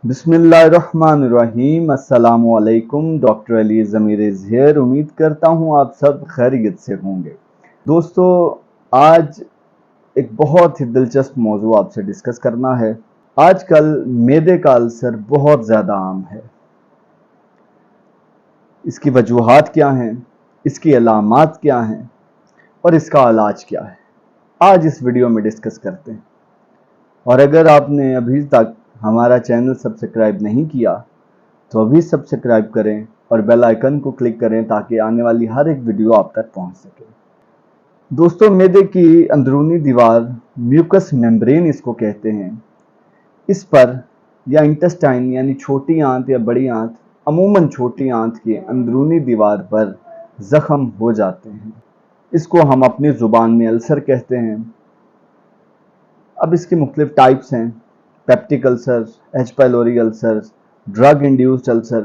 बिस्मिल्लाहिर्रहमानिर्रहीम। अस्सलामुअलैकुम। डॉक्टर अली ज़मीर ज़हिर। उम्मीद करता हूँ आप सब खैरियत से होंगे। दोस्तों, आज एक बहुत ही दिलचस्प मौजू आपसे डिस्कस करना है। आजकल मैदे का अल्सर बहुत ज़्यादा आम है। इसकी वजूहात क्या हैं, इसकी अलामात क्या हैं और इसका इलाज क्या है, आज इस वीडियो में डिस्कस करते हैं। और अगर आपने अभी तक हमारा चैनल सब्सक्राइब नहीं किया तो अभी सब्सक्राइब करें और बेल आइकन को क्लिक करें ताकि आने वाली हर एक वीडियो आप तक पहुंच सके। दोस्तों, मैदे की अंदरूनी दीवार, म्यूकस मेम्ब्रेन इसको कहते हैं, इस पर या इंटेस्टाइन यानी छोटी आंत या बड़ी आंत, अमूमन छोटी आंत की अंदरूनी दीवार पर जख्म हो जाते हैं। इसको हम अपनी ज़ुबान में अल्सर कहते हैं। अब इसकी मुख्तलिफ टाइप्स हैं: peptic ulcer, H pylori ulcer, drug induced ulcer.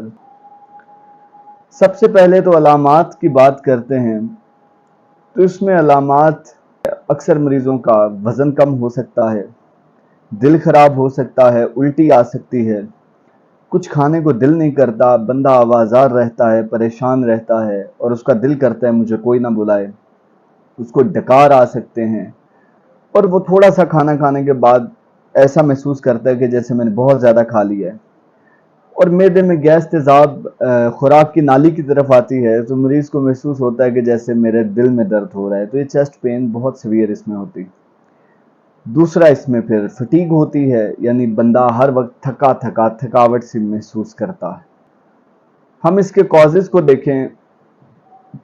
सबसे पहले तो अलामात की बात करते हैं। तो इसमें अलामात अक्सर मरीजों का वज़न कम हो सकता है, दिल खराब हो सकता है, उल्टी आ सकती है, कुछ खाने को दिल नहीं करता, बंदा आवाज़ार रहता है, परेशान रहता है और उसका दिल करता है मुझे कोई ना बुलाए, उसको डकार आ सकते हैं और वो थोड़ा सा खाना खाने के बाद ऐसा महसूस करता है कि जैसे मैंने बहुत ज़्यादा खा लिया है। और मैदे में गैस तेज़ाब खुराक की नाली की तरफ आती है तो मरीज़ को महसूस होता है कि जैसे मेरे दिल में दर्द हो रहा है। तो ये चेस्ट पेन बहुत सीवियर इसमें होती है। दूसरा, इसमें फिर फटीग होती है, यानी बंदा हर वक्त थकावट सी महसूस करता है। हम इसके कॉजेज़ को देखें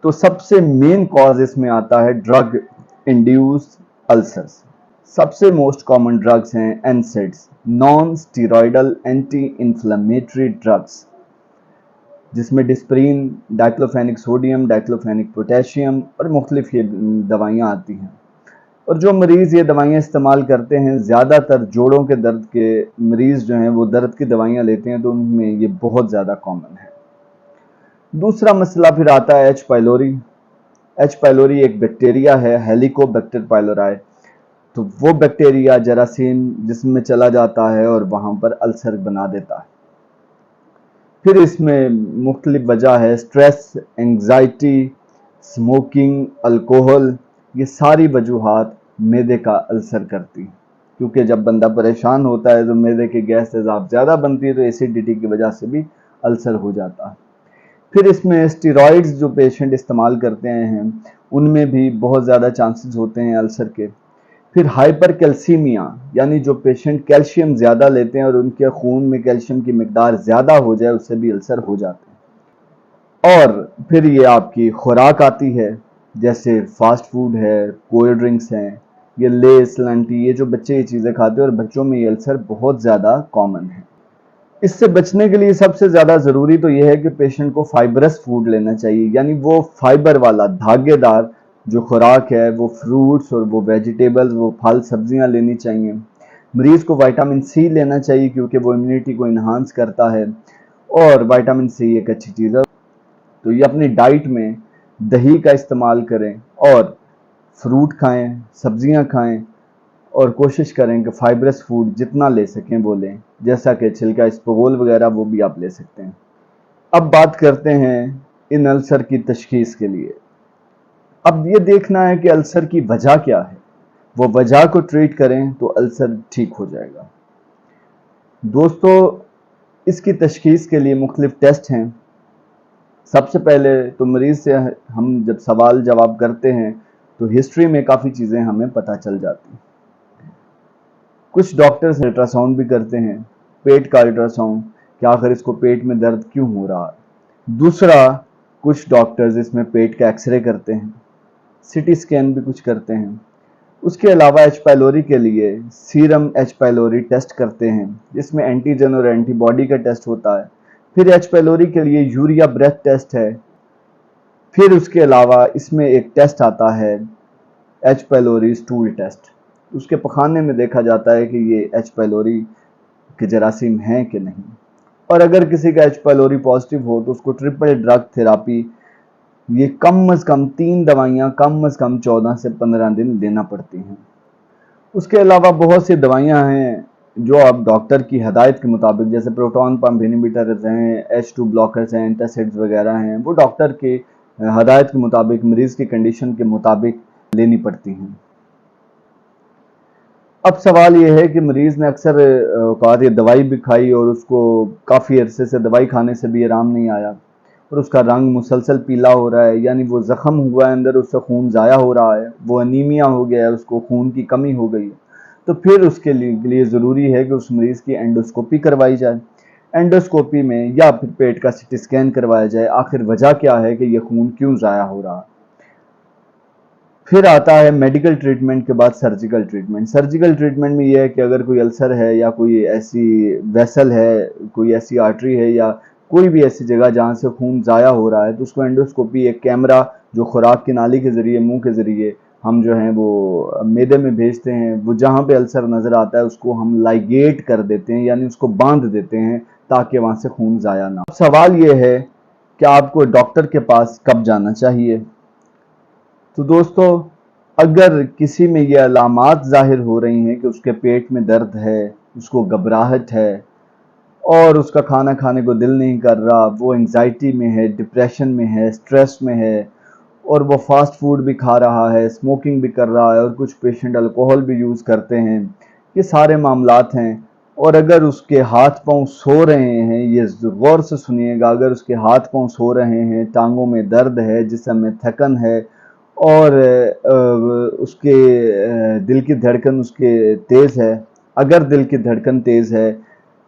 तो सबसे मेन कॉज इसमें आता है ड्रग इंड्यूस्ड अल्सर्स। सबसे मोस्ट कॉमन ड्रग्स हैं NSAIDs, non steroidal anti inflammatory drugs, जिसमें Disprin, diclofenac sodium, diclofenac potassium और मुख्तलिफ ये दवाइयाँ आती हैं। और जो मरीज़ ये दवाइयाँ इस्तेमाल करते हैं, ज़्यादातर जोड़ों के दर्द के मरीज़ जो हैं वो दर्द की दवाइयाँ लेते हैं, तो उनमें ये बहुत ज़्यादा कॉमन है। दूसरा मसला फिर आता है एच पाइलोरी। एच पाइलोरी एक बैक्टीरिया है, हेलिकोबैक्टर पाइलोराई। तो वो बैक्टीरिया जरासीम जिस्म में चला जाता है और वहाँ पर अल्सर बना देता है। फिर इसमें मुख्तलिफ वजह है, स्ट्रेस, एंग्जाइटी, स्मोकिंग, अल्कोहल, ये सारी वजूहात मैदे का अल्सर करती हैं। क्योंकि जब बंदा परेशान होता है तो मैदे की गैस तेज़ाब ज़्यादा बनती है, तो एसिडिटी की वजह से भी अल्सर हो जाता है। फिर इसमें स्टेरॉइड्स जो पेशेंट इस्तेमाल करते हैं उनमें भी बहुत ज़्यादा चांसेस होते हैं अल्सर के। फिर हाइपर कैल्सीमिया, यानी जो पेशेंट कैल्शियम ज़्यादा लेते हैं और उनके खून में कैल्शियम की मिकदार ज़्यादा हो जाए, उससे भी अल्सर हो जाते हैं। और फिर ये आपकी खुराक आती है, जैसे फास्ट फूड है, कोल्ड ड्रिंक्स हैं, ये लेस, लंटी, ये जो बच्चे ये चीज़ें खाते हैं और बच्चों में ये अल्सर बहुत ज़्यादा कॉमन है। इससे बचने के लिए सबसे ज़्यादा ज़रूरी तो यह है कि पेशेंट को फाइबरस फूड लेना चाहिए, यानी वो फाइबर वाला धागेदार जो खुराक है, वो फ्रूट्स और वो वेजिटेबल्स, वो फल सब्जियां लेनी चाहिए। मरीज़ को विटामिन सी लेना चाहिए क्योंकि वो इम्यूनिटी को इन्हांस करता है और विटामिन सी एक अच्छी चीज़ है। तो ये अपनी डाइट में दही का इस्तेमाल करें और फ्रूट खाएं, सब्जियां खाएं और कोशिश करें कि फाइबरस फूड जितना ले सकें वो लें, जैसा कि छिलका इसबगोल वगैरह वो भी आप ले सकते हैं। अब बात करते हैं इन अल्सर की तशखीस के लिए। अब ये देखना है कि अल्सर की वजह क्या है, वो वजह को ट्रीट करें तो अल्सर ठीक हो जाएगा। दोस्तों, इसकी तशखीस के लिए मुख्तलिफ टेस्ट हैं। सबसे पहले तो मरीज़ से हम जब सवाल जवाब करते हैं तो हिस्ट्री में काफ़ी चीज़ें हमें पता चल जाती हैं। कुछ डॉक्टर्स अल्ट्रासाउंड भी करते हैं, पेट का अल्ट्रासाउंड, कि आखिर इसको पेट में दर्द क्यों हो रहा है। दूसरा, कुछ डॉक्टर्स इसमें पेट का एक्सरे करते हैं, सिटी स्कैन भी कुछ करते हैं। उसके अलावा एच पाइलोरी के लिए सीरम एच पाइलोरी टेस्ट करते हैं, जिसमें एंटीजन और एंटीबॉडी का टेस्ट होता है। फिर एच पाइलोरी के लिए यूरिया ब्रेथ टेस्ट है। फिर उसके अलावा इसमें एक टेस्ट आता है एच पाइलोरी स्टूल टेस्ट। उसके पखाने में देखा जाता है कि ये एच पाइलोरी के जरासीम हैं कि नहीं, और अगर किसी का एच पाइलोरी पॉजिटिव हो तो उसको ट्रिपल ड्रग थेरापी, ये कम अज़ कम 3 दवाइयाँ कम अज़ कम 14 से 15 दिन लेना पड़ती हैं। उसके अलावा बहुत सी दवाइयाँ हैं جو آپ ڈاکٹر کی ہدایت کے مطابق، جیسے پروٹون پمپ انہیبیٹرز ہیں، H2 بلاکرز ہیں، اینٹاسڈز وغیرہ ہیں، وہ ڈاکٹر کی ہدایت کے مطابق، مریض کی کنڈیشن کے مطابق لینی پڑتی ہیں۔ اب سوال یہ ہے کہ مریض نے اکثر اوقات یہ دوائی بھی کھائی اور اس کو کافی عرصے سے دوائی کھانے سے بھی آرام نہیں آیا، اور اس کا رنگ مسلسل پیلا ہو رہا ہے، یعنی وہ زخم ہوا ہے اندر، اس سے خون ضائع ہو رہا ہے، وہ انیمیا ہو گیا ہے، اس کو خون کی کمی ہو گئی ہے، تو پھر اس کے لیے ضروری ہے کہ اس مریض کی اینڈوسکوپی کروائی جائے۔ اینڈوسکوپی میں یا پھر پیٹ کا سٹی سکین کروایا جائے، آخر وجہ کیا ہے کہ یہ خون کیوں ضائع ہو رہا ہے۔ پھر آتا ہے میڈیکل ٹریٹمنٹ کے بعد سرجیکل ٹریٹمنٹ۔ سرجیکل ٹریٹمنٹ میں یہ ہے کہ اگر کوئی السر ہے یا کوئی ایسی ویسل ہے، کوئی ایسی آرٹری ہے یا کوئی بھی ایسی جگہ جہاں سے خون ضائع ہو رہا ہے، تو اس کو اینڈوسکوپی، ایک کیمرہ جو خوراک کی نالی کے ذریعے، منہ کے ذریعے ہم جو ہیں وہ معدے میں بھیجتے ہیں، وہ جہاں پہ السر نظر آتا ہے اس کو ہم لائگیٹ کر دیتے ہیں، یعنی اس کو باندھ دیتے ہیں تاکہ وہاں سے خون ضائع نہ ہو۔ سوال یہ ہے کہ آپ کو ڈاکٹر کے پاس کب جانا چاہیے؟ تو دوستو، اگر کسی میں یہ علامات ظاہر ہو رہی ہیں کہ اس کے پیٹ میں درد ہے، اس کو گھبراہٹ ہے، اور اس کا کھانا کھانے کو دل نہیں کر رہا، وہ انگزائٹی میں ہے، ڈپریشن میں ہے، سٹریس میں ہے، اور وہ فاسٹ فوڈ بھی کھا رہا ہے، اسموکنگ بھی کر رہا ہے، اور کچھ پیشنٹ الکوہل بھی یوز کرتے ہیں، یہ سارے معاملات ہیں، اور اگر اس کے ہاتھ پاؤں سو رہے ہیں، یہ غور سے سنیے گا، اگر اس کے ہاتھ پاؤں سو رہے ہیں، ٹانگوں میں درد ہے، جسم میں تھکن ہے، اور اس کے دل کی دھڑکن اس کے تیز ہے، اگر دل کی دھڑکن تیز ہے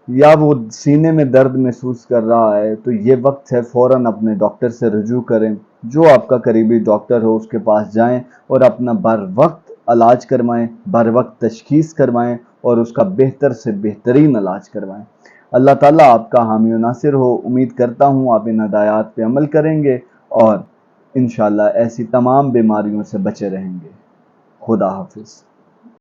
یا وہ سینے میں درد محسوس کر رہا ہے، تو یہ وقت ہے فوراً اپنے ڈاکٹر سے رجوع کریں، جو آپ کا قریبی ڈاکٹر ہو اس کے پاس جائیں اور اپنا بر وقت علاج کروائیں، بر وقت تشخیص کروائیں، اور اس کا بہتر سے بہترین علاج کروائیں۔ اللہ تعالیٰ آپ کا حامی و ناصر ہو۔ امید کرتا ہوں آپ ان ہدایات پہ عمل کریں گے اور انشاءاللہ ایسی تمام بیماریوں سے بچے رہیں گے۔ خدا حافظ۔